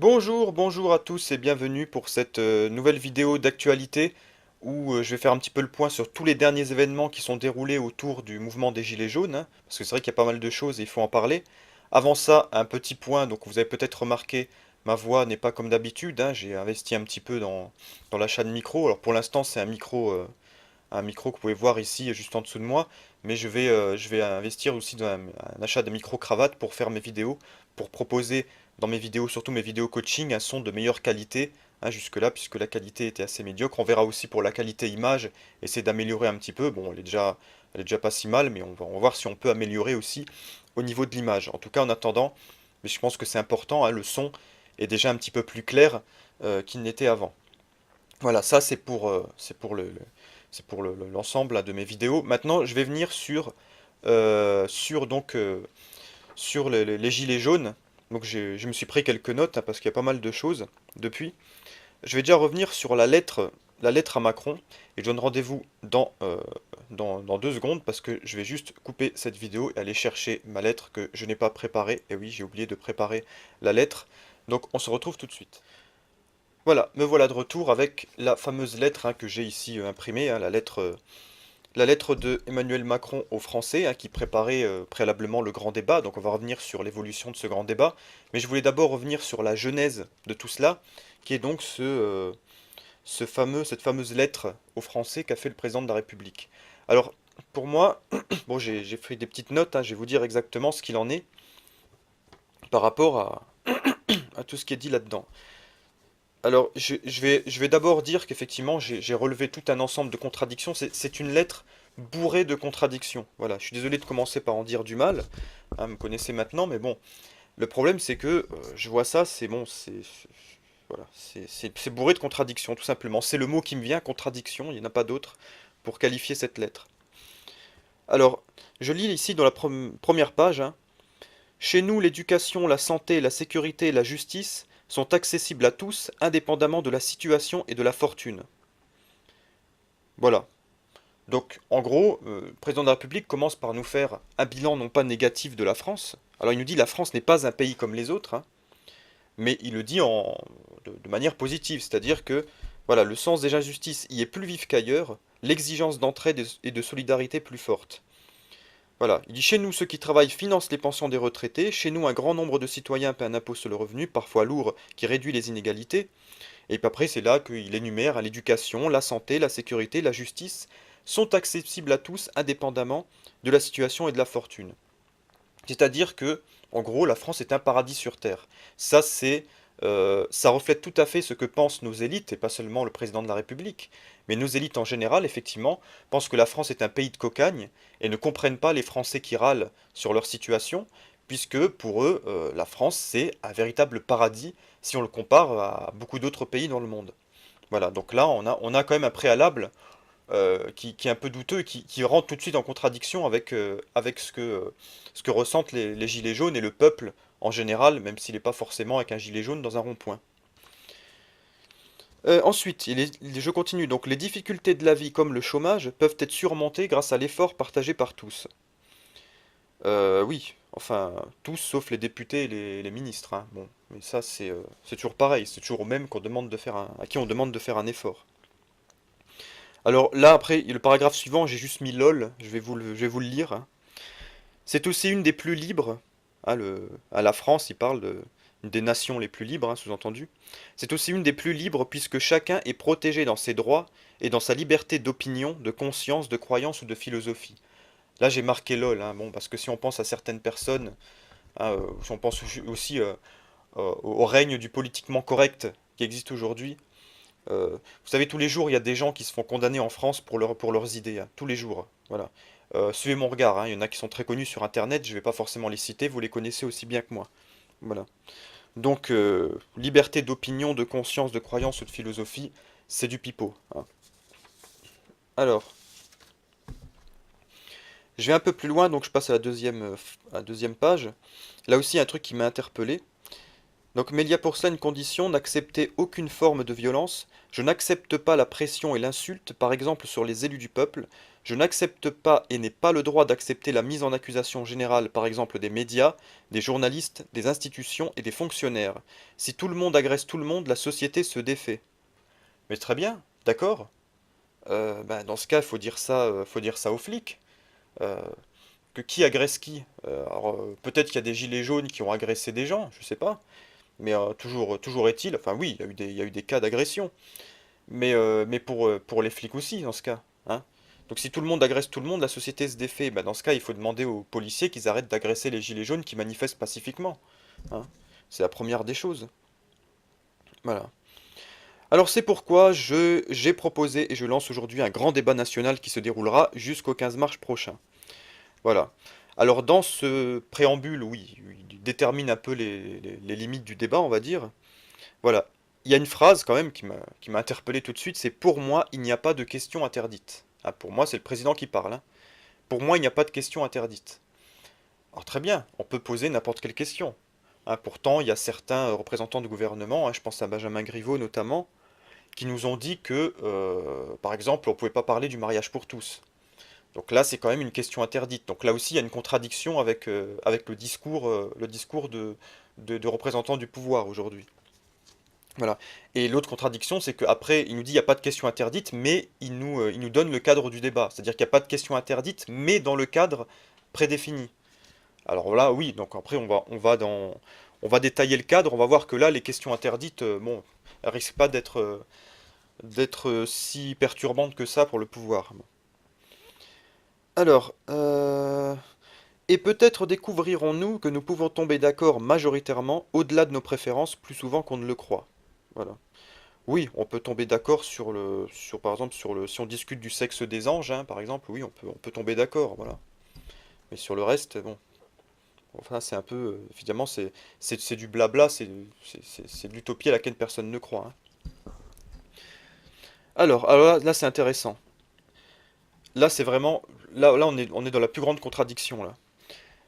Bonjour à tous et bienvenue pour cette nouvelle vidéo d'actualité où je vais faire un petit peu le point sur tous les derniers événements qui sont déroulés autour du mouvement des Gilets jaunes, hein, parce que c'est vrai qu'il y a pas mal de choses et il faut en parler. Avant ça, un petit point, donc vous avez peut-être remarqué, ma voix n'est pas comme d'habitude, hein, j'ai investi un petit peu dans l'achat de micro. Alors pour l'instant c'est un micro que vous pouvez voir ici juste en dessous de moi, mais je vais investir aussi dans un achat de micro-cravate pour faire mes vidéos, pour proposer dans mes vidéos, surtout mes vidéos coaching, un son de meilleure qualité, hein, jusque-là, puisque la qualité était assez médiocre. On verra aussi pour la qualité image, essayer d'améliorer un petit peu. Bon, elle est déjà pas si mal, mais on va voir si on peut améliorer aussi au niveau de l'image. En tout cas, en attendant, mais je pense que c'est important, hein, le son est déjà un petit peu plus clair qu'il n'était avant. Voilà, ça c'est pour l'ensemble là, de mes vidéos. Maintenant, je vais venir sur les gilets jaunes. Donc je me suis pris quelques notes hein, parce qu'il y a pas mal de choses depuis. Je vais déjà revenir sur la lettre à Macron et je donne rendez-vous dans 2 secondes parce que je vais juste couper cette vidéo et aller chercher ma lettre que je n'ai pas préparée. Et oui, j'ai oublié de préparer la lettre. Donc on se retrouve tout de suite. Voilà, me voilà de retour avec la fameuse lettre hein, que j'ai ici imprimée, hein, la lettre de Emmanuel Macron aux Français, hein, qui préparait préalablement le grand débat. Donc on va revenir sur l'évolution de ce grand débat. Mais je voulais d'abord revenir sur la genèse de tout cela, qui est donc cette fameuse lettre aux Français qu'a fait le président de la République. Alors, pour moi, bon, j'ai fait des petites notes, hein, je vais vous dire exactement ce qu'il en est par rapport à tout ce qui est dit là-dedans. Alors, je vais d'abord dire qu'effectivement, j'ai relevé tout un ensemble de contradictions. C'est une lettre bourrée de contradictions. Voilà, je suis désolé de commencer par en dire du mal. Hein, vous me connaissez maintenant, mais bon. Le problème, c'est que je vois ça, c'est bon, voilà, c'est bourré de contradictions, tout simplement. C'est le mot qui me vient, contradiction, il n'y en a pas d'autre pour qualifier cette lettre. Alors, je lis ici dans la première page, hein. Chez nous, l'éducation, la santé, la sécurité et la justice sont accessibles à tous, indépendamment de la situation et de la fortune. Voilà. Donc, en gros, le président de la République commence par nous faire un bilan non pas négatif de la France. Alors, il nous dit la France n'est pas un pays comme les autres, hein, mais il le dit de manière positive, c'est-à-dire que voilà, le sens des injustices y est plus vif qu'ailleurs, l'exigence d'entraide et de solidarité plus forte. Voilà, il dit chez nous, ceux qui travaillent financent les pensions des retraités, chez nous, un grand nombre de citoyens paient un impôt sur le revenu, parfois lourd, qui réduit les inégalités, et puis après c'est là qu'il énumère hein, l'éducation, la santé, la sécurité, la justice, sont accessibles à tous indépendamment de la situation et de la fortune. C'est-à-dire que, en gros, la France est un paradis sur Terre. Ça reflète tout à fait ce que pensent nos élites, et pas seulement le président de la République, mais nos élites en général, effectivement, pensent que la France est un pays de cocagne et ne comprennent pas les Français qui râlent sur leur situation, puisque pour eux, la France, c'est un véritable paradis si on le compare à beaucoup d'autres pays dans le monde. Voilà, donc là, on a quand même un préalable qui est un peu douteux et qui rentre tout de suite en contradiction avec ce que ressentent les gilets jaunes et le peuple en général, même s'il n'est pas forcément avec un gilet jaune dans un rond-point. Ensuite, je continue. Donc, les difficultés de la vie, comme le chômage, peuvent être surmontées grâce à l'effort partagé par tous. Oui, enfin, tous sauf les députés et les ministres, hein. Bon, mais ça, c'est toujours pareil. C'est toujours au même qu'on demande de faire à qui on demande de faire un effort. Alors là, après, le paragraphe suivant, j'ai juste mis LOL, je vais vous le lire, hein. C'est aussi une des plus libres, hein, à la France, il parle une des nations les plus libres, hein, sous-entendu. C'est aussi une des plus libres puisque chacun est protégé dans ses droits et dans sa liberté d'opinion, de conscience, de croyance ou de philosophie. Là, j'ai marqué LOL, hein, bon, parce que si on pense à certaines personnes, hein, si on pense aussi au règne du politiquement correct qui existe aujourd'hui, vous savez, tous les jours, il y a des gens qui se font condamner en France pour leurs idées, hein, tous les jours. Voilà. Suivez mon regard, hein, il y en a qui sont très connus sur Internet, je ne vais pas forcément les citer, vous les connaissez aussi bien que moi. Voilà. Donc, liberté d'opinion, de conscience, de croyance ou de philosophie, c'est du pipeau, hein. Alors, je vais un peu plus loin, donc je passe à la deuxième page. Là aussi, un truc qui m'a interpellé. Donc, mais il y a pour cela une condition, n'accepter aucune forme de violence. Je n'accepte pas la pression et l'insulte, par exemple sur les élus du peuple. Je n'accepte pas et n'ai pas le droit d'accepter la mise en accusation générale, par exemple des médias, des journalistes, des institutions et des fonctionnaires. Si tout le monde agresse tout le monde, la société se défait. Mais très bien, d'accord. Ben, dans ce cas, faut dire ça aux flics. Euh, que qui agresse qui? Alors, peut-être qu'il y a des gilets jaunes qui ont agressé des gens, je sais pas. Mais toujours est-il, enfin oui, il y a eu des cas d'agression, mais pour les flics aussi, dans ce cas, hein. Donc si tout le monde agresse tout le monde, la société se défait. Bah, dans ce cas, il faut demander aux policiers qu'ils arrêtent d'agresser les gilets jaunes qui manifestent pacifiquement, hein. C'est la première des choses. Voilà. Alors c'est pourquoi j'ai proposé et je lance aujourd'hui un grand débat national qui se déroulera jusqu'au 15 mars prochain. Voilà. Alors dans ce préambule, oui, il détermine un peu les limites du débat, on va dire. Voilà. Il y a une phrase quand même qui m'a interpellé tout de suite, c'est pour moi, il n'y a pas de question interdite. Ah, pour moi, c'est le président qui parle, hein. Pour moi, il n'y a pas de question interdite. Alors très bien, on peut poser n'importe quelle question, hein. Pourtant, il y a certains représentants du gouvernement, hein, je pense à Benjamin Griveaux notamment, qui nous ont dit que, par exemple, on ne pouvait pas parler du mariage pour tous. Donc là, c'est quand même une question interdite. Donc là aussi, il y a une contradiction avec le discours de représentants du pouvoir aujourd'hui. Voilà. Et l'autre contradiction, c'est qu'après, il nous dit il n'y a pas de question interdite, mais il nous donne le cadre du débat. C'est-à-dire qu'il n'y a pas de question interdite, mais dans le cadre prédéfini. Alors là, oui, donc après, on va détailler le cadre, on va voir que là, les questions interdites, bon, elles risquent pas d'être si perturbantes que ça pour le pouvoir. Bon. Alors, et peut-être découvrirons-nous que nous pouvons tomber d'accord majoritairement, au-delà de nos préférences, plus souvent qu'on ne le croit. Voilà. Oui, on peut tomber d'accord par exemple, si on discute du sexe des anges, hein, par exemple, oui, on peut tomber d'accord, voilà. Mais sur le reste, bon, enfin, c'est un peu, évidemment, c'est du blabla, c'est de l'utopie à laquelle personne ne croit, hein. Alors là, c'est intéressant. Là, c'est vraiment, là, on est dans la plus grande contradiction, là.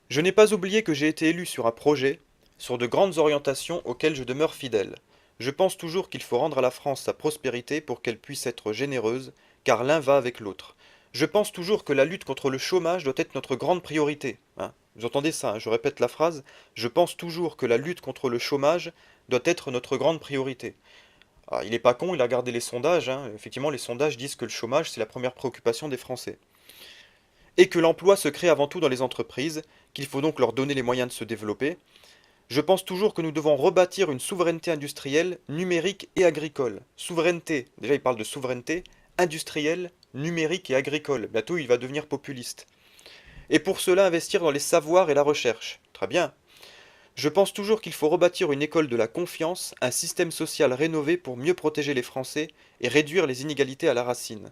Je n'ai pas oublié que j'ai été élu sur un projet, sur de grandes orientations auxquelles je demeure fidèle. Je pense toujours qu'il faut rendre à la France sa prospérité pour qu'elle puisse être généreuse, car l'un va avec l'autre. Je pense toujours que la lutte contre le chômage doit être notre grande priorité, hein. Vous entendez ça, hein, je répète la phrase. Je pense toujours que la lutte contre le chômage doit être notre grande priorité. Alors, il n'est pas con, il a regardé les sondages, hein. Effectivement, les sondages disent que le chômage, c'est la première préoccupation des Français. Et que l'emploi se crée avant tout dans les entreprises, qu'il faut donc leur donner les moyens de se développer. Je pense toujours que nous devons rebâtir une souveraineté industrielle, numérique et agricole. Souveraineté, déjà il parle de souveraineté industrielle, numérique et agricole. Bientôt il va devenir populiste. Et pour cela investir dans les savoirs et la recherche. Très bien. Je pense toujours qu'il faut rebâtir une école de la confiance, un système social rénové pour mieux protéger les Français et réduire les inégalités à la racine.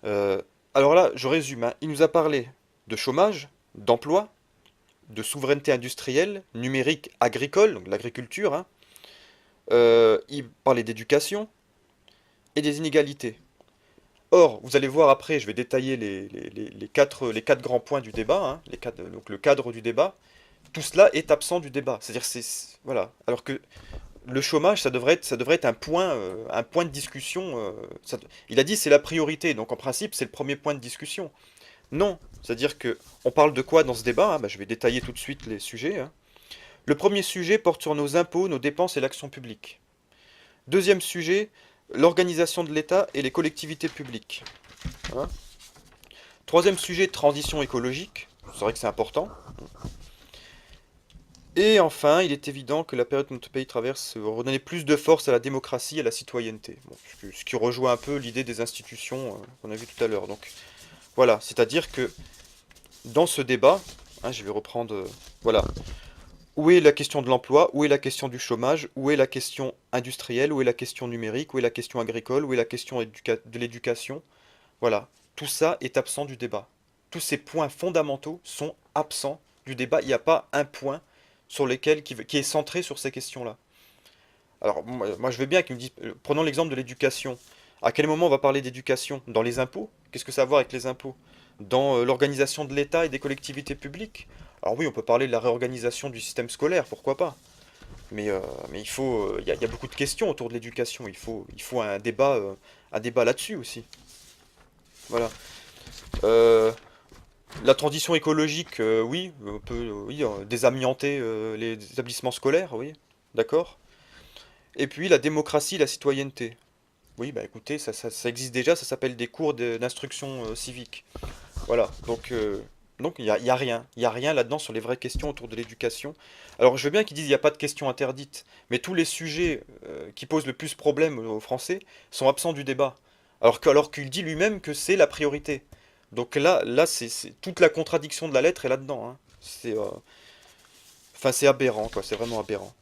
Euh, alors là, je résume, hein. Il nous a parlé de chômage, d'emploi, de souveraineté industrielle, numérique, agricole, donc l'agriculture, hein. Il parlait d'éducation et des inégalités. Or, vous allez voir après, je vais détailler les quatre grands points du débat, hein, donc le cadre du débat. Tout cela est absent du débat. C'est-à-dire, voilà. Alors que le chômage, ça devrait être un point de discussion. Il a dit c'est la priorité, donc en principe c'est le premier point de discussion. Non, c'est-à-dire que on parle de quoi dans ce débat, hein. Bah, je vais détailler tout de suite les sujets, hein. Le premier sujet porte sur nos impôts, nos dépenses et l'action publique. Deuxième sujet, l'organisation de l'État et les collectivités publiques. Hein. Troisième sujet, transition écologique. C'est vrai que c'est important. Et enfin, il est évident que la période que notre pays traverse redonnait plus de force à la démocratie et à la citoyenneté. Bon, ce qui rejoint un peu l'idée des institutions qu'on a vu tout à l'heure. Donc voilà, c'est-à-dire que dans ce débat, hein, je vais reprendre, voilà, où est la question de l'emploi, où est la question du chômage, où est la question industrielle, où est la question numérique, où est la question agricole, où est la question de l'éducation. Voilà, tout ça est absent du débat. Tous ces points fondamentaux sont absents du débat. Il n'y a pas un point sur lequel qui est centré sur ces questions-là. Alors moi, je veux bien qu'ils me disent, prenons l'exemple de l'éducation. À quel moment on va parler d'éducation? Dans les impôts? Qu'est-ce que ça a à voir avec les impôts? Dans l'organisation de l'État et des collectivités publiques? Alors oui, on peut parler de la réorganisation du système scolaire, pourquoi pas. Mais, mais il y a beaucoup de questions autour de l'éducation. Il faut un débat là-dessus aussi. Voilà. Euh, la transition écologique, oui, on peut, oui, désamianter les établissements scolaires, oui, d'accord. Et puis la démocratie, la citoyenneté. Oui, bah écoutez, ça existe déjà, ça s'appelle des cours d'instruction civique. Voilà, donc il y a rien là-dedans sur les vraies questions autour de l'éducation. Alors je veux bien qu'ils disent il n'y a pas de questions interdites, mais tous les sujets qui posent le plus problème aux Français sont absents du débat. Alors qu'il dit lui-même que c'est la priorité. Donc là toute la contradiction de la lettre est là-dedans, hein. Enfin, c'est aberrant, quoi, c'est vraiment aberrant.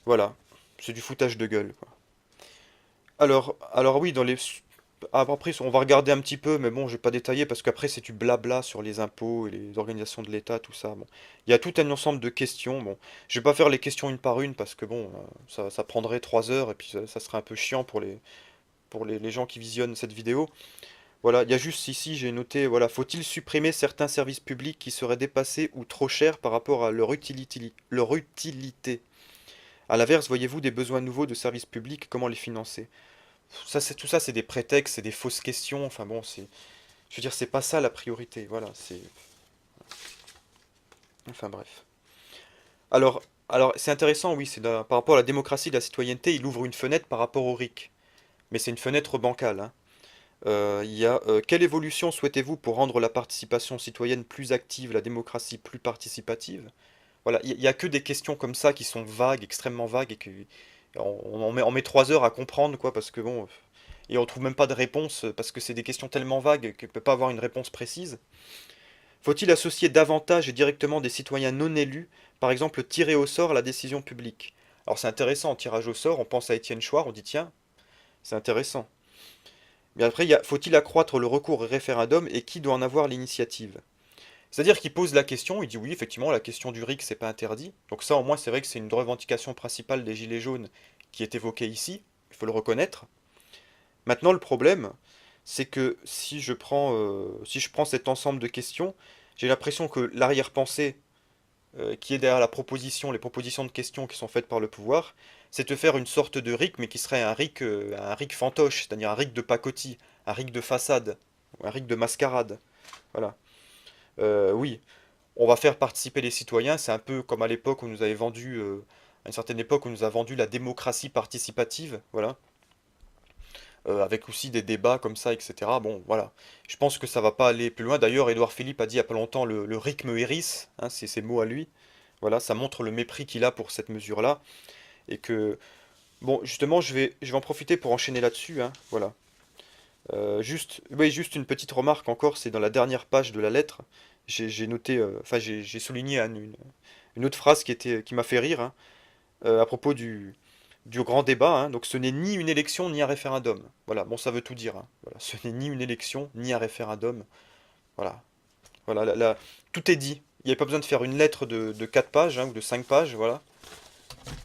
Voilà, c'est du foutage de gueule, quoi. Alors oui, après, on va regarder un petit peu, mais bon, je vais pas détailler parce qu'après, c'est du blabla sur les impôts et les organisations de l'État, tout ça. Bon. Il y a tout un ensemble de questions. Bon, je vais pas faire les questions une par une parce que bon, ça prendrait 3 heures et puis ça serait un peu chiant pour les gens qui visionnent cette vidéo. Voilà, il y a juste ici, j'ai noté, voilà, faut-il supprimer certains services publics qui seraient dépassés ou trop chers par rapport à leur utilité? À l'inverse, voyez-vous des besoins nouveaux de services publics, comment les financer? Tout ça, c'est des prétextes, c'est des fausses questions. Enfin bon, je veux dire, c'est pas ça la priorité. Voilà, enfin bref. Alors, c'est intéressant, oui, par rapport à la démocratie, de la citoyenneté, il ouvre une fenêtre par rapport au RIC, mais c'est une fenêtre bancale, hein. Il y a quelle évolution souhaitez-vous pour rendre la participation citoyenne plus active, la démocratie plus participative? Voilà, il y a que des questions comme ça qui sont vagues, extrêmement vagues, et que on met 3 heures à comprendre, quoi, parce que bon, et on trouve même pas de réponse, parce que c'est des questions tellement vagues qu'on peut pas avoir une réponse précise. Faut-il associer davantage et directement des citoyens non élus, par exemple tirer au sort la décision publique? Alors c'est intéressant, tirage au sort, on pense à Étienne Chouard, on dit tiens, c'est intéressant. Mais après, faut-il accroître le recours au référendum et qui doit en avoir l'initiative? C'est-à-dire qu'il pose la question, il dit oui, effectivement, la question du RIC, c'est pas interdit. Donc ça, au moins, c'est vrai que c'est une revendication principale des Gilets jaunes qui est évoquée ici, il faut le reconnaître. Maintenant, le problème, c'est que si je prends cet ensemble de questions, j'ai l'impression que l'arrière-pensée qui est derrière les propositions de questions qui sont faites par le pouvoir, c'est de faire une sorte de RIC, mais qui serait un RIC fantoche, c'est-à-dire un RIC de pacotille, un RIC de façade, un RIC de mascarade. Voilà. Oui, on va faire participer les citoyens, c'est un peu comme à l'époque où on nous avait vendu, à une certaine époque, on nous a vendu la démocratie participative, voilà, avec aussi des débats comme ça, etc. Bon, voilà. Je pense que ça va pas aller plus loin. D'ailleurs, Édouard Philippe a dit il y a pas longtemps le RIC me hérisse, hein, c'est ses mots à lui. Voilà, ça montre le mépris qu'il a pour cette mesure-là. Et que, bon, justement, je vais en profiter pour enchaîner là-dessus, hein, voilà. Oui, juste une petite remarque encore, c'est dans la dernière page de la lettre, j'ai noté, enfin j'ai souligné une autre phrase qui m'a fait rire, hein, à propos du grand débat, hein. Donc ce n'est ni une élection ni un référendum. Voilà, bon ça veut tout dire, hein. Voilà, ce n'est ni une élection ni un référendum. Voilà, voilà, tout est dit. Il n'y a pas besoin de faire une lettre de 4 pages, hein, ou de 5 pages, voilà.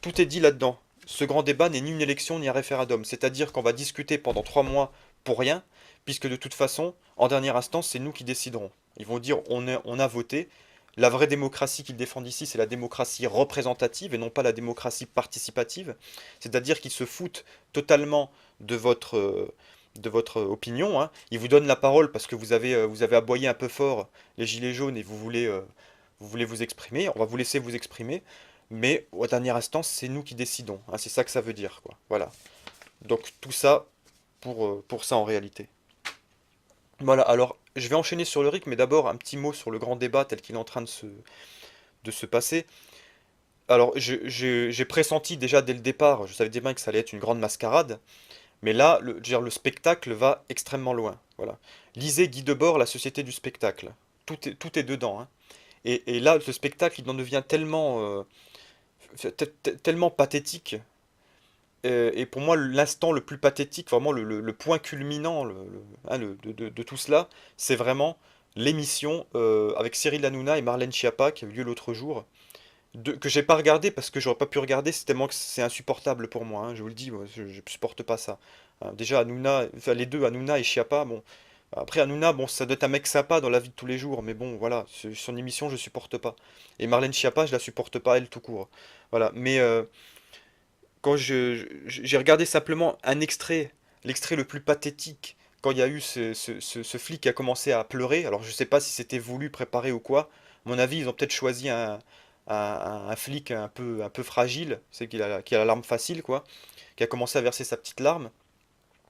Tout est dit là-dedans. Ce grand débat n'est ni une élection ni un référendum. C'est-à-dire qu'on va discuter pendant 3 mois pour rien, puisque de toute façon, en dernière instance, c'est nous qui déciderons. Ils vont dire on a voté. La vraie démocratie qu'ils défendent ici, c'est la démocratie représentative et non pas la démocratie participative. C'est-à-dire qu'ils se foutent totalement de votre opinion, hein. Ils vous donnent la parole parce que vous avez aboyé un peu fort les gilets jaunes et vous voulez vous exprimer. On va vous laisser vous exprimer. Mais au dernier instant, c'est nous qui décidons, hein, c'est ça que ça veut dire, quoi. Voilà. Donc tout ça pour ça en réalité. Voilà, alors je vais enchaîner sur le RIC, mais d'abord un petit mot sur le grand débat tel qu'il est en train de se passer. Alors j'ai pressenti déjà dès le départ, je savais déjà que ça allait être une grande mascarade, mais là, je veux dire, le spectacle va extrêmement loin. Voilà. Lisez Guy Debord, La Société du spectacle. Tout est dedans, hein. Et là, ce spectacle, il en devient tellement pathétique. Et pour moi, l'instant le plus pathétique, vraiment le point culminant hein, de tout cela, c'est vraiment l'émission avec Cyril Hanouna et Marlène Schiappa qui a eu lieu l'autre jour, que j'ai pas regardé parce que j'aurais pas pu regarder, c'est tellement que c'est insupportable pour moi, hein, je vous le dis, moi, je supporte pas ça. Hein, déjà, Hanouna, enfin, les deux, Hanouna et Schiappa, bon, Après, Hanouna, bon, ça doit être un mec sympa dans la vie de tous les jours, mais bon, voilà, son émission, je supporte pas. Et Marlène Schiappa, je la supporte pas, elle, tout court. Voilà, mais quand j'ai regardé simplement un extrait, l'extrait le plus pathétique, quand il y a eu ce flic qui a commencé à pleurer, alors je sais pas si c'était voulu, préparé ou quoi, à mon avis, ils ont peut-être choisi un flic un peu fragile, c'est qui a la larme facile, quoi, qui a commencé à verser sa petite larme.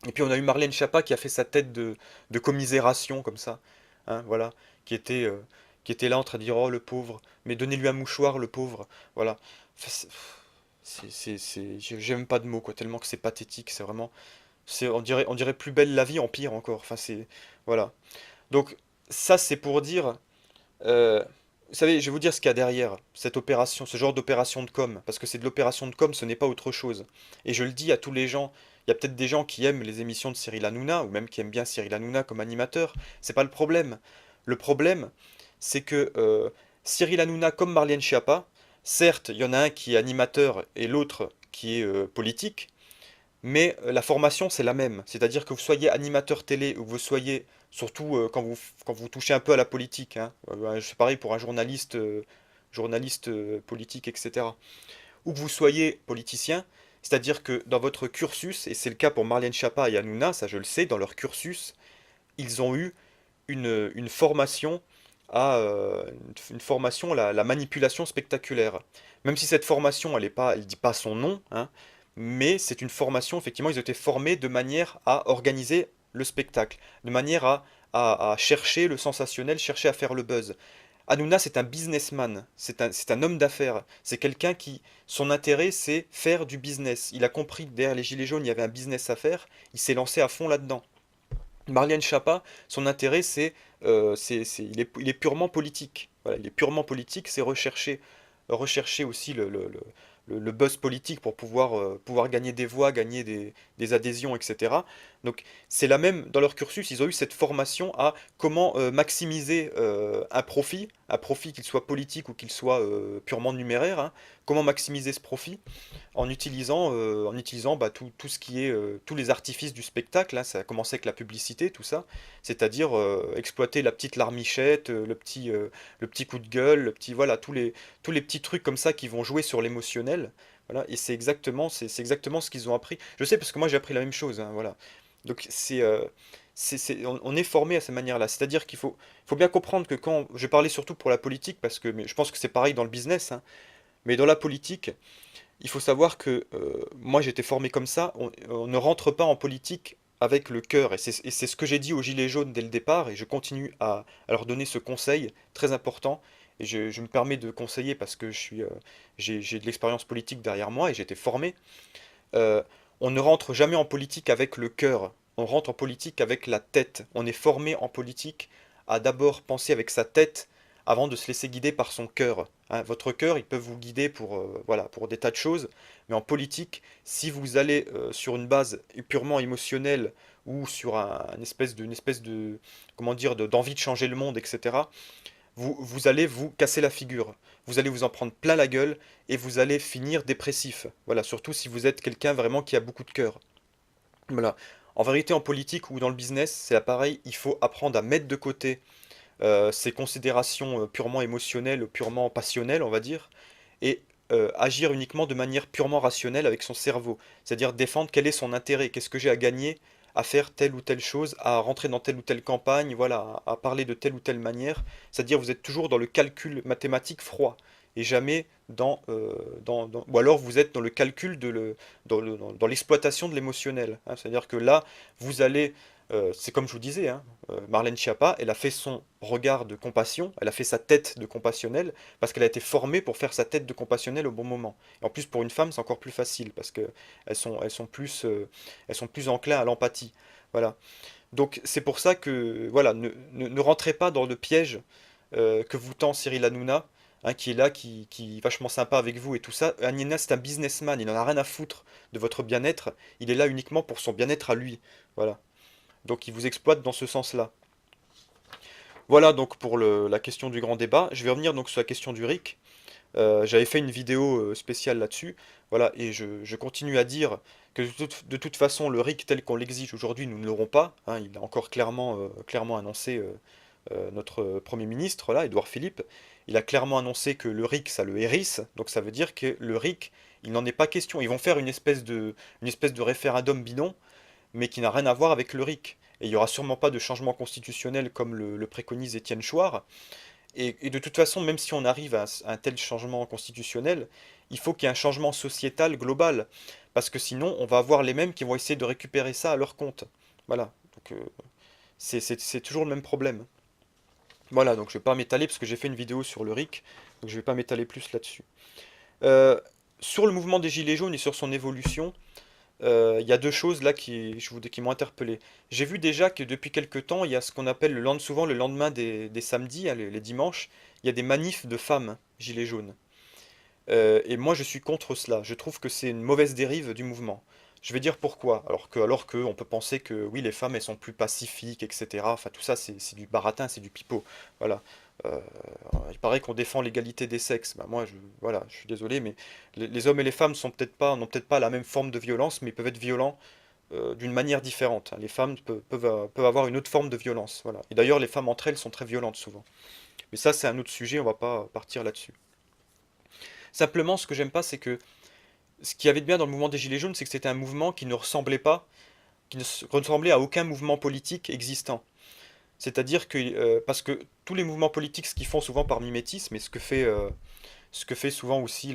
Et puis on a eu Marlène Schiappa qui a fait sa tête de commisération comme ça, hein, voilà, qui était, euh, qui était là en train de dire oh le pauvre, mais donnez-lui un mouchoir le pauvre, voilà. Enfin, j'ai même pas de mots quoi, tellement que c'est pathétique, c'est vraiment, on dirait plus belle la vie en pire encore. Enfin c'est, voilà. Donc ça c'est pour dire, euh, vous savez, je vais vous dire ce qu'il y a derrière cette opération, ce genre d'opération de com, parce que c'est de l'opération de com, ce n'est pas autre chose. Et je le dis à tous les gens, il y a peut-être des gens qui aiment les émissions de Cyril Hanouna, ou même qui aiment bien Cyril Hanouna comme animateur, c'est pas le problème. Le problème, c'est que Cyril Hanouna comme Marlène Schiappa, certes, il y en a un qui est animateur et l'autre qui est politique, mais la formation, c'est la même. C'est-à-dire que vous soyez animateur télé ou que vous soyez, surtout quand vous touchez un peu à la politique, hein, c'est pareil pour un journaliste, journaliste politique, etc. Ou que vous soyez politicien, c'est-à-dire que dans votre cursus, et c'est le cas pour Marlène Schiappa et Hanouna, ça je le sais, dans leur cursus, ils ont eu une formation une formation à la manipulation spectaculaire. Même si cette formation, elle dit pas son nom, hein, mais c'est une formation, effectivement, ils ont été formés de manière à organiser le spectacle, de manière à chercher le sensationnel, chercher à faire le buzz. Hanouna, c'est un businessman, c'est un homme d'affaires, c'est quelqu'un qui, son intérêt, c'est faire du business. Il a compris que derrière les Gilets jaunes, il y avait un business à faire, il s'est lancé à fond là-dedans. Marianne Chapa, son intérêt, il est purement politique. Voilà, il est purement politique, c'est rechercher aussi le buzz politique pour pouvoir gagner des voix, gagner des adhésions, etc. Donc c'est la même, dans leur cursus, ils ont eu cette formation à comment maximiser un profit qu'il soit politique ou qu'il soit purement numéraire, hein. Comment maximiser ce profit en utilisant bah, tout ce qui est tous les artifices du spectacle, hein, ça a commencé avec la publicité, tout ça, c'est-à-dire exploiter la petite larmichette, le petit coup de gueule, voilà, tous les petits trucs comme ça qui vont jouer sur l'émotionnel. Voilà, et c'est exactement ce qu'ils ont appris. Je sais parce que moi j'ai appris la même chose, hein, voilà. Donc on est formé à cette manière-là. C'est-à-dire faut bien comprendre que quand je parlais surtout pour la politique, parce que mais je pense que c'est pareil dans le business, hein, mais dans la politique, il faut savoir que moi j'étais formé comme ça, on ne rentre pas en politique avec le cœur, et c'est ce que j'ai dit aux Gilets jaunes dès le départ, et je continue à leur donner ce conseil très important, et je me permets de conseiller parce que j'ai de l'expérience politique derrière moi, et j'ai été formé. Euh, on ne rentre jamais en politique avec le cœur, on rentre en politique avec la tête. On est formé en politique à d'abord penser avec sa tête avant de se laisser guider par son cœur. Hein, votre cœur, il peut vous guider voilà, pour des tas de choses, mais en politique, si vous allez sur une base purement émotionnelle ou sur une espèce de, comment dire, d'envie de changer le monde, etc., vous allez vous casser la figure. Vous allez vous en prendre plein la gueule et vous allez finir dépressif. Voilà, surtout si vous êtes quelqu'un vraiment qui a beaucoup de cœur. Voilà. En vérité, en politique ou dans le business, c'est pareil, il faut apprendre à mettre de côté ses considérations purement émotionnelles, purement passionnelles, on va dire, et agir uniquement de manière purement rationnelle avec son cerveau. C'est-à-dire défendre quel est son intérêt, qu'est-ce que j'ai à gagner à faire telle ou telle chose, à rentrer dans telle ou telle campagne, voilà, à parler de telle ou telle manière. C'est-à-dire vous êtes toujours dans le calcul mathématique froid et jamais ou alors vous êtes dans le calcul dans l'exploitation de l'émotionnel, hein. C'est-à-dire que là, vous allez c'est comme je vous disais, hein, Marlène Schiappa, elle a fait son regard de compassion, elle a fait sa tête de compassionnel, parce qu'elle a été formée pour faire sa tête de compassionnel au bon moment. Et en plus, pour une femme, c'est encore plus facile, parce que elles sont plus enclins à l'empathie. Voilà. Donc c'est pour ça que, voilà, ne rentrez pas dans le piège que vous tend Cyril Hanouna, hein, qui est là, qui est vachement sympa avec vous et tout ça. Hanouna, c'est un businessman, il n'en a rien à foutre de votre bien-être, il est là uniquement pour son bien-être à lui. Voilà. Donc il vous exploite dans ce sens-là. Voilà donc pour la question du grand débat. Je vais revenir donc sur la question du RIC. J'avais fait une vidéo spéciale là-dessus, voilà, et je continue à dire que de toute façon, le RIC tel qu'on l'exige aujourd'hui, nous ne l'aurons pas, hein, il a encore clairement annoncé notre Premier ministre, là, Édouard Philippe, il a clairement annoncé que le RIC, ça le hérisse, donc ça veut dire que le RIC, il n'en est pas question. Ils vont faire une espèce de référendum bidon, mais qui n'a rien à voir avec le RIC. Et il n'y aura sûrement pas de changement constitutionnel comme le préconise Étienne Chouard. Et de toute façon, même si on arrive à un tel changement constitutionnel, il faut qu'il y ait un changement sociétal global. Parce que sinon, on va avoir les mêmes qui vont essayer de récupérer ça à leur compte. Voilà. Donc, c'est toujours le même problème. Voilà, donc je vais pas m'étaler parce que j'ai fait une vidéo sur le RIC, donc je vais pas m'étaler plus là-dessus. Euh, sur le mouvement des Gilets jaunes et sur son évolution, il y a deux choses là qui m'ont interpellé. J'ai vu déjà que depuis quelque temps, il y a ce qu'on appelle souvent le lendemain des samedis, hein, les dimanches, il y a des manifs de femmes Gilets jaunes. Et moi, je suis contre cela. Je trouve que c'est une mauvaise dérive du mouvement. Je vais dire pourquoi. Alors que on peut penser que oui, les femmes, elles sont plus pacifiques, etc. Enfin, tout ça, c'est du baratin, c'est du pipeau. Voilà. Euh, il paraît qu'on défend l'égalité des sexes. Bah, moi, voilà, je suis désolé, mais les hommes et les femmes n'ont peut-être pas la même forme de violence, mais ils peuvent être violents d'une manière différente, hein. Les femmes peuvent avoir une autre forme de violence. Voilà. Et d'ailleurs, les femmes entre elles sont très violentes souvent. Mais ça, c'est un autre sujet, on va pas partir là-dessus. Simplement, ce que j'aime pas, c'est que ce qu'il y avait de bien dans le mouvement des Gilets jaunes, c'est que c'était un mouvement qui ne ressemblait à aucun mouvement politique existant. C'est-à-dire que, parce que tous les mouvements politiques, ce qu'ils font souvent par mimétisme, et ce que fait souvent aussi,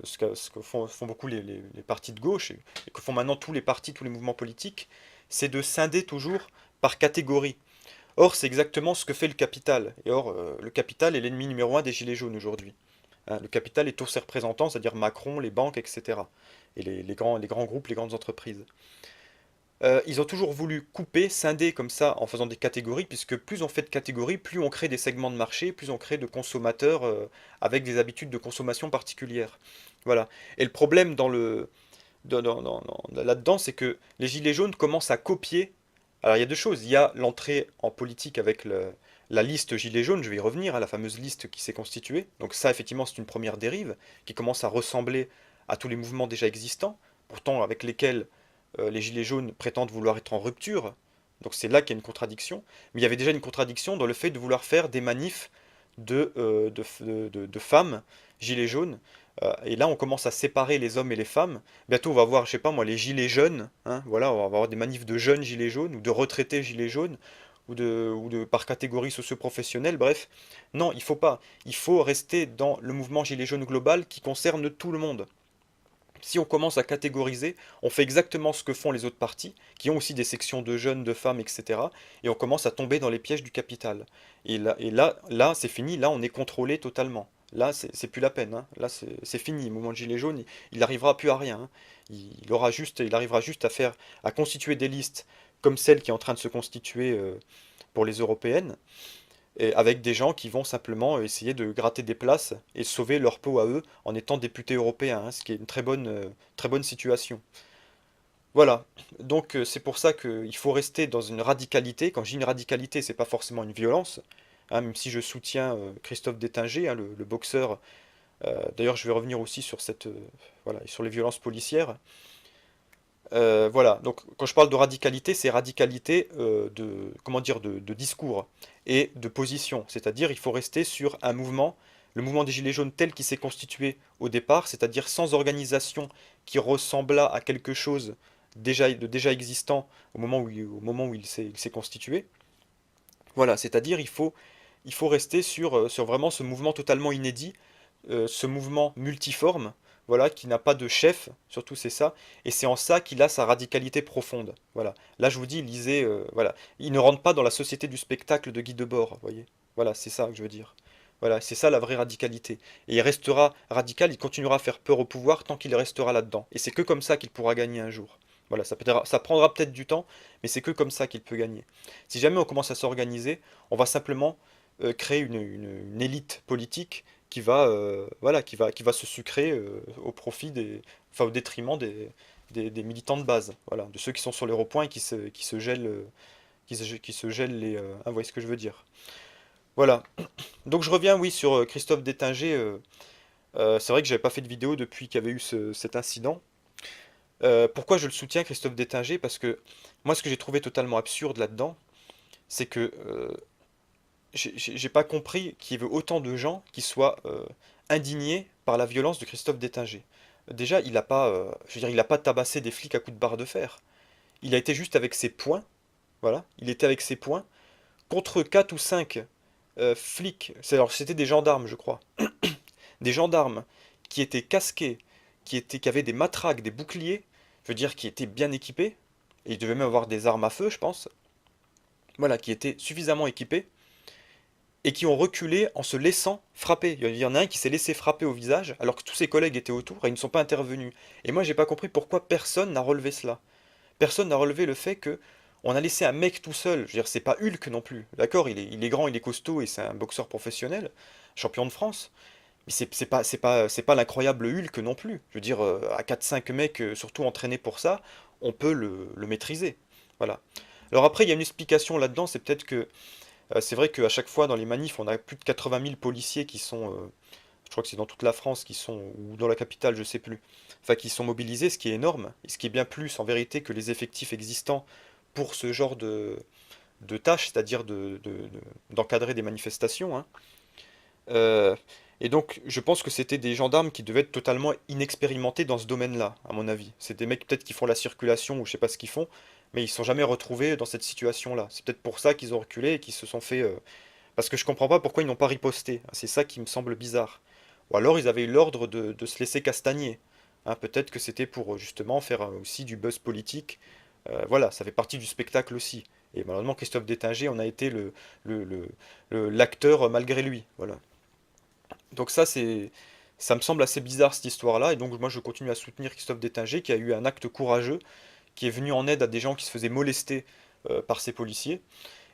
ce que font beaucoup les partis de gauche, et que font maintenant tous les partis, tous les mouvements politiques, c'est de scinder toujours par catégorie. Or, c'est exactement ce que fait le capital. Et or, le capital est l'ennemi numéro un des Gilets jaunes aujourd'hui. Hein, le capital est tous ses représentants, c'est-à-dire Macron, les banques, etc. Et les grands groupes, les grandes entreprises. Ils ont toujours voulu couper, scinder comme ça en faisant des catégories, puisque plus on fait de catégories, plus on crée des segments de marché, plus on crée de consommateurs avec des habitudes de consommation particulières. Voilà. Et le problème là-dedans, c'est que les Gilets jaunes commencent à copier. Alors il y a deux choses. Il y a l'entrée en politique avec la liste Gilets jaunes, je vais y revenir, hein, la fameuse liste qui s'est constituée. Donc ça, effectivement, c'est une première dérive qui commence à ressembler à tous les mouvements déjà existants, pourtant avec lesquels les Gilets jaunes prétendent vouloir être en rupture. Donc c'est là qu'il y a une contradiction. Mais il y avait déjà une contradiction dans le fait de vouloir faire des manifs de femmes Gilets jaunes. Et là, on commence à séparer les hommes et les femmes. Bientôt, on va voir, je sais pas moi, les gilets jeunes, hein, voilà, on va avoir des manifs de jeunes gilets jaunes ou de retraités gilets jaunes ou de par catégorie socio-professionnelle, bref. Non, il faut pas. Il faut rester dans le mouvement gilets jaunes global qui concerne tout le monde. Si on commence à catégoriser, on fait exactement ce que font les autres partis, qui ont aussi des sections de jeunes, de femmes, etc. Et on commence à tomber dans les pièges du capital. Là, c'est fini. Là, on est contrôlé totalement. Là, c'est plus la peine, hein. Là, c'est fini. Le mouvement de gilet jaune, il n'arrivera plus à rien, hein. Il arrivera juste à constituer des listes comme celle qui est en train de se constituer pour les européennes, et avec des gens qui vont simplement essayer de gratter des places et sauver leur peau à eux en étant députés européens, hein, ce qui est une très bonne situation. Voilà, donc c'est pour ça qu'il faut rester dans une radicalité. Quand je dis une radicalité, c'est pas forcément une violence, hein, même si je soutiens Christophe Détinger, hein, le boxeur. D'ailleurs, je vais revenir aussi sur voilà, sur les violences policières. Voilà, donc quand je parle de radicalité, c'est radicalité comment dire, de discours et de position. C'est-à-dire, il faut rester sur un mouvement, le mouvement des Gilets jaunes tel qu'il s'est constitué au départ, c'est-à-dire sans organisation qui ressembla à quelque chose déjà existant au moment où il s'est constitué. Voilà, c'est-à-dire, il faut rester sur vraiment ce mouvement totalement inédit, ce mouvement multiforme, voilà, qui n'a pas de chef, surtout c'est ça, et c'est en ça qu'il a sa radicalité profonde. Voilà. Là, je vous dis, lisez, voilà, il ne rentre pas dans la société du spectacle de Guy Debord, vous voyez. Voilà, c'est ça que je veux dire. Voilà, c'est ça la vraie radicalité. Et il restera radical, il continuera à faire peur au pouvoir tant qu'il restera là-dedans. Et c'est que comme ça qu'il pourra gagner un jour. Voilà, ça prendra peut-être du temps, mais c'est que comme ça qu'il peut gagner. Si jamais on commence à s'organiser, on va simplement créer une élite politique voilà, qui va se sucrer au profit enfin, au détriment des militants de base, voilà, de ceux qui sont sur les ronds-points et qui se gèlent, qui se gèlent vous voyez ce que je veux dire. Voilà. Donc je reviens, oui, sur Christophe Détinger. C'est vrai que j'avais pas fait de vidéo depuis qu'il y avait eu cet incident. Pourquoi je le soutiens, Christophe Détinger? Parce que moi, ce que j'ai trouvé totalement absurde là-dedans, c'est que j'ai pas compris qu'il y avait autant de gens qui soient indignés par la violence de Christophe Détinger. Déjà, il a pas, je veux dire, il a pas tabassé des flics à coups de barre de fer. Il a été juste avec ses poings, voilà. Il était avec ses poings contre 4 ou 5 flics. Alors, c'était des gendarmes, je crois. Des gendarmes qui étaient casqués, qui avaient des matraques, des boucliers, je veux dire, qui étaient bien équipés. Et ils devaient même avoir des armes à feu, je pense. Voilà, qui étaient suffisamment équipés et qui ont reculé en se laissant frapper. Il y en a un qui s'est laissé frapper au visage alors que tous ses collègues étaient autour et ils ne sont pas intervenus. Et moi, j'ai pas compris pourquoi personne n'a relevé cela. Personne n'a relevé le fait que on a laissé un mec tout seul. Je veux dire, c'est pas Hulk non plus. D'accord, il est grand, il est costaud et c'est un boxeur professionnel, champion de France. Mais c'est pas l'incroyable Hulk non plus. Je veux dire, à 4-5 mecs, surtout entraînés pour ça, on peut le maîtriser. Voilà. Alors après, il y a une explication là-dedans, c'est peut-être que c'est vrai qu'à chaque fois dans les manifs, on a plus de 80 000 policiers qui sont, je crois que c'est dans toute la France, qui sont, ou dans la capitale, je sais plus, enfin qui sont mobilisés, ce qui est énorme, et ce qui est bien plus en vérité que les effectifs existants pour ce genre de tâches, c'est-à-dire d'encadrer des manifestations, hein. Euh, et donc, je pense que c'était des gendarmes qui devaient être totalement inexpérimentés dans ce domaine-là, à mon avis. C'est des mecs peut-être qui font la circulation ou je sais pas ce qu'ils font, mais ils se sont jamais retrouvés dans cette situation-là. C'est peut-être pour ça qu'ils ont reculé et qu'ils se sont fait. Parce que je comprends pas pourquoi ils n'ont pas riposté. C'est ça qui me semble bizarre. Ou alors ils avaient eu l'ordre de se laisser castagner. Hein, peut-être que c'était pour justement faire aussi du buzz politique. Voilà, ça fait partie du spectacle aussi. Et malheureusement, Christophe Détinger en a été le- le- l'acteur malgré lui. Voilà. Donc ça me semble assez bizarre cette histoire-là, et donc moi je continue à soutenir Christophe Détinger qui a eu un acte courageux, qui est venu en aide à des gens qui se faisaient molester par ces policiers,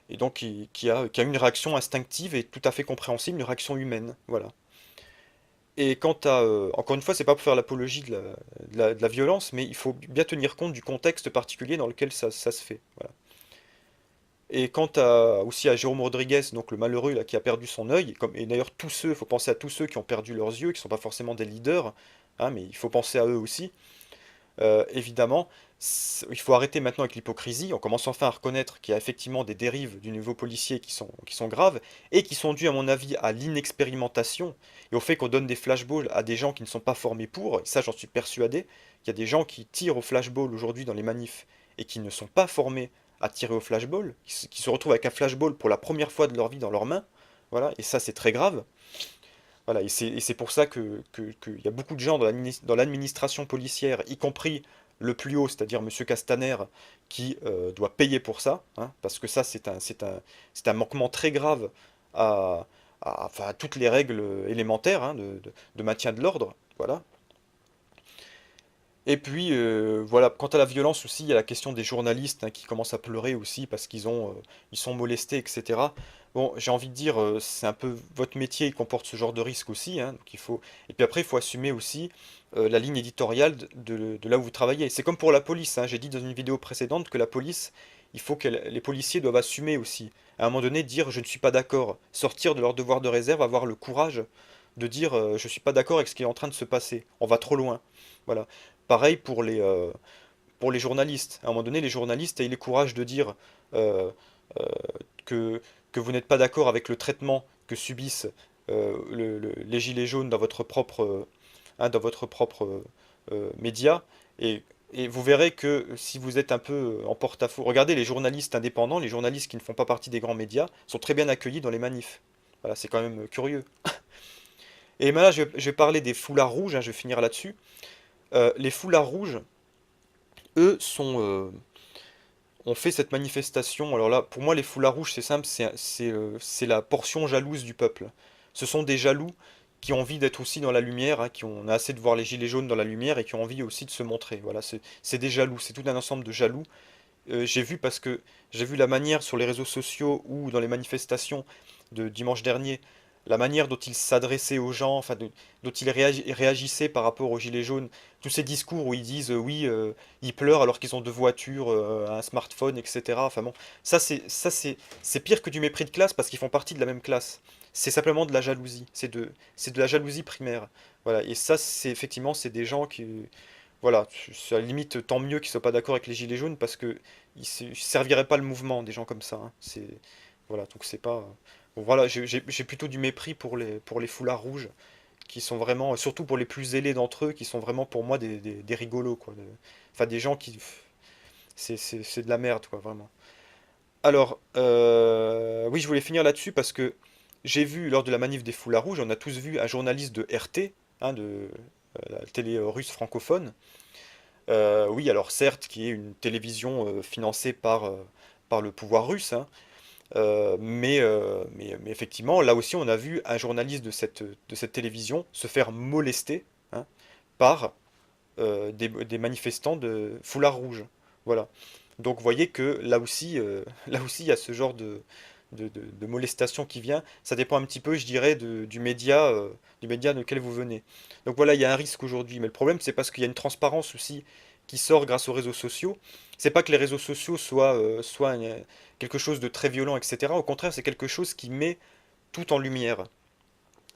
et donc qui a eu une réaction instinctive et tout à fait compréhensible, une réaction humaine, voilà. Et quant à, encore une fois, c'est pas pour faire l'apologie de la violence, mais il faut bien tenir compte du contexte particulier dans lequel ça se fait, voilà. Et quant aussi à Jérôme Rodriguez, donc le malheureux là, qui a perdu son œil, et d'ailleurs tous ceux, il faut penser à tous ceux qui ont perdu leurs yeux, qui ne sont pas forcément des leaders, hein, mais il faut penser à eux aussi. Évidemment, il faut arrêter maintenant avec l'hypocrisie. On commence enfin à reconnaître qu'il y a effectivement des dérives du niveau policier qui sont graves et qui sont dues, à mon avis, à l'inexpérimentation et au fait qu'on donne des flashballs à des gens qui ne sont pas formés pour. Et ça, j'en suis persuadé qu'il y a des gens qui tirent au flashball aujourd'hui dans les manifs et qui ne sont pas formés à tirer au flashball, qui se retrouvent avec un flashball pour la première fois de leur vie dans leurs mains. Voilà, et ça, c'est très grave. Voilà, et c'est pour ça qu'il y a beaucoup de gens dans l'administration policière, y compris le plus haut, c'est-à-dire Monsieur Castaner, qui doit payer pour ça, hein, parce que ça, c'est un manquement très grave à, enfin, à toutes les règles élémentaires, hein, de maintien de l'ordre. Voilà. Et puis, voilà, quant à la violence aussi, il y a la question des journalistes hein, qui commencent à pleurer aussi parce ils sont molestés, etc. Bon, j'ai envie de dire, c'est un peu votre métier, il comporte ce genre de risque aussi, hein, donc il faut. Et puis après, il faut assumer aussi la ligne éditoriale de là où vous travaillez. C'est comme pour la police, hein, j'ai dit dans une vidéo précédente que la police, il faut que les policiers doivent assumer aussi. À un moment donné, dire je ne suis pas d'accord, sortir de leur devoir de réserve, avoir le courage de dire je suis pas d'accord avec ce qui est en train de se passer, on va trop loin. Voilà. Pareil pour les journalistes. À un moment donné, les journalistes aient le courage de dire euh, euh, que, que vous n'êtes pas d'accord avec le traitement que subissent les gilets jaunes dans votre propre média. Et, et vous verrez que si vous êtes un peu en porte-à-faux, regardez les journalistes indépendants, les journalistes qui ne font pas partie des grands médias, sont très bien accueillis dans les manifs. Voilà, c'est quand même curieux. Et maintenant, je vais parler des foulards rouges, hein, je vais finir là-dessus. Les foulards rouges, eux, ont fait cette manifestation. Alors là, pour moi, les foulards rouges, c'est simple, c'est la portion jalouse du peuple. Ce sont des jaloux qui ont envie d'être aussi dans la lumière, hein, qui ont assez de voir les gilets jaunes dans la lumière et qui ont envie aussi de se montrer. Voilà, c'est des jaloux, c'est tout un ensemble de jaloux. J'ai vu parce que j'ai vu la manière sur les réseaux sociaux ou dans les manifestations de dimanche dernier, la manière dont il s'adressait aux gens, enfin dont il réagissait par rapport aux gilets jaunes, tous ces discours où ils disent oui, ils pleurent alors qu'ils ont deux voitures, un smartphone, etc. Enfin bon, c'est pire que du mépris de classe parce qu'ils font partie de la même classe. c'est simplement de la jalousie. C'est de la jalousie primaire. Voilà. Et ça, c'est effectivement, c'est des gens qui, voilà, c'est à la limite tant mieux qu'ils soient pas d'accord avec les gilets jaunes parce que ils serviraient pas le mouvement des gens comme ça, hein. C'est voilà, donc c'est pas. Bon, voilà, j'ai plutôt du mépris pour les foulards rouges qui sont vraiment, surtout pour les plus zélés d'entre eux, qui sont vraiment pour moi des rigolos quoi. Enfin des gens qui, c'est de la merde quoi, vraiment. Alors, oui, je voulais finir là-dessus parce que j'ai vu lors de la manif des foulards rouges, on a tous vu un journaliste de RT, hein, de la télé russe francophone. Oui, alors certes, qui est une télévision financée par le pouvoir russe, hein, mais effectivement, là aussi, on a vu un journaliste de cette télévision se faire molester, hein, par des manifestants de foulard rouge. Voilà. Donc vous voyez que là aussi, là aussi, il y a ce genre de molestation qui vient. Ça dépend un petit peu, je dirais, du média de lequel vous venez. Donc voilà, il y a un risque aujourd'hui. Mais le problème, c'est parce qu'il y a une transparence aussi qui sort grâce aux réseaux sociaux. C'est pas que les réseaux sociaux soient quelque chose de très violent, etc. Au contraire, c'est quelque chose qui met tout en lumière.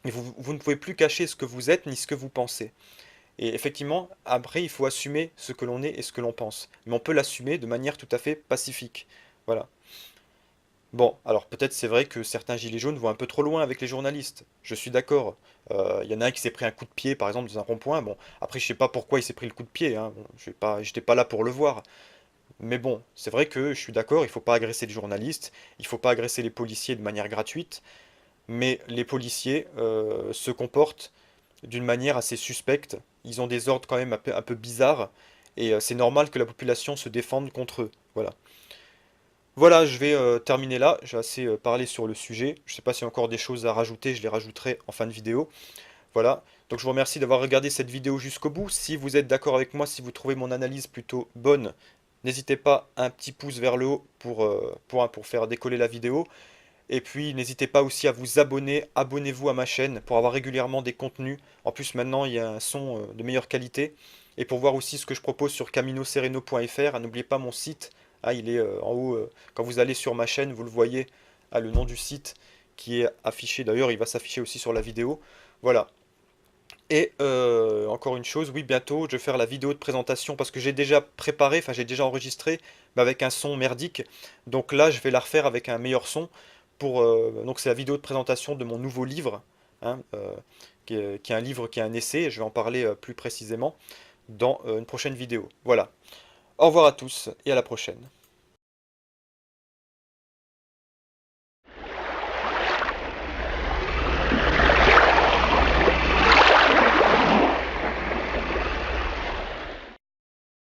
Et vous ne pouvez plus cacher ce que vous êtes ni ce que vous pensez. Et effectivement, après, il faut assumer ce que l'on est et ce que l'on pense. Mais on peut l'assumer de manière tout à fait pacifique. Voilà. Bon, alors peut-être c'est vrai que certains gilets jaunes vont un peu trop loin avec les journalistes. Je suis d'accord. Il y en a un qui s'est pris un coup de pied, par exemple, dans un rond-point. Bon, après, je sais pas pourquoi il s'est pris le coup de pied, hein. Bon, j'étais pas là pour le voir. Mais bon, c'est vrai que je suis d'accord, il faut pas agresser les journalistes, il faut pas agresser les policiers de manière gratuite. Mais les policiers se comportent d'une manière assez suspecte. Ils ont des ordres quand même un peu bizarres, et c'est normal que la population se défende contre eux. Voilà. Voilà, je vais terminer là. J'ai assez parlé sur le sujet. Je ne sais pas s'il y a encore des choses à rajouter, je les rajouterai en fin de vidéo. Voilà. Donc je vous remercie d'avoir regardé cette vidéo jusqu'au bout. Si vous êtes d'accord avec moi, si vous trouvez mon analyse plutôt bonne, n'hésitez pas à un petit pouce vers le haut pour faire décoller la vidéo. Et puis n'hésitez pas aussi à vous abonner, abonnez-vous à ma chaîne pour avoir régulièrement des contenus. En plus maintenant il y a un son de meilleure qualité. Et pour voir aussi ce que je propose sur caminosereno.fr, n'oubliez pas mon site, ah, il est en haut, quand vous allez sur ma chaîne, vous le voyez, ah, le nom du site qui est affiché, d'ailleurs il va s'afficher aussi sur la vidéo. Voilà. Et encore une chose, oui bientôt je vais faire la vidéo de présentation parce que j'ai déjà préparé, enfin j'ai déjà enregistré, mais avec un son merdique. Donc là je vais la refaire avec un meilleur son donc c'est la vidéo de présentation de mon nouveau livre, hein, qui est un livre qui est un essai, et je vais en parler plus précisément dans une prochaine vidéo. Voilà. Au revoir à tous et à la prochaine.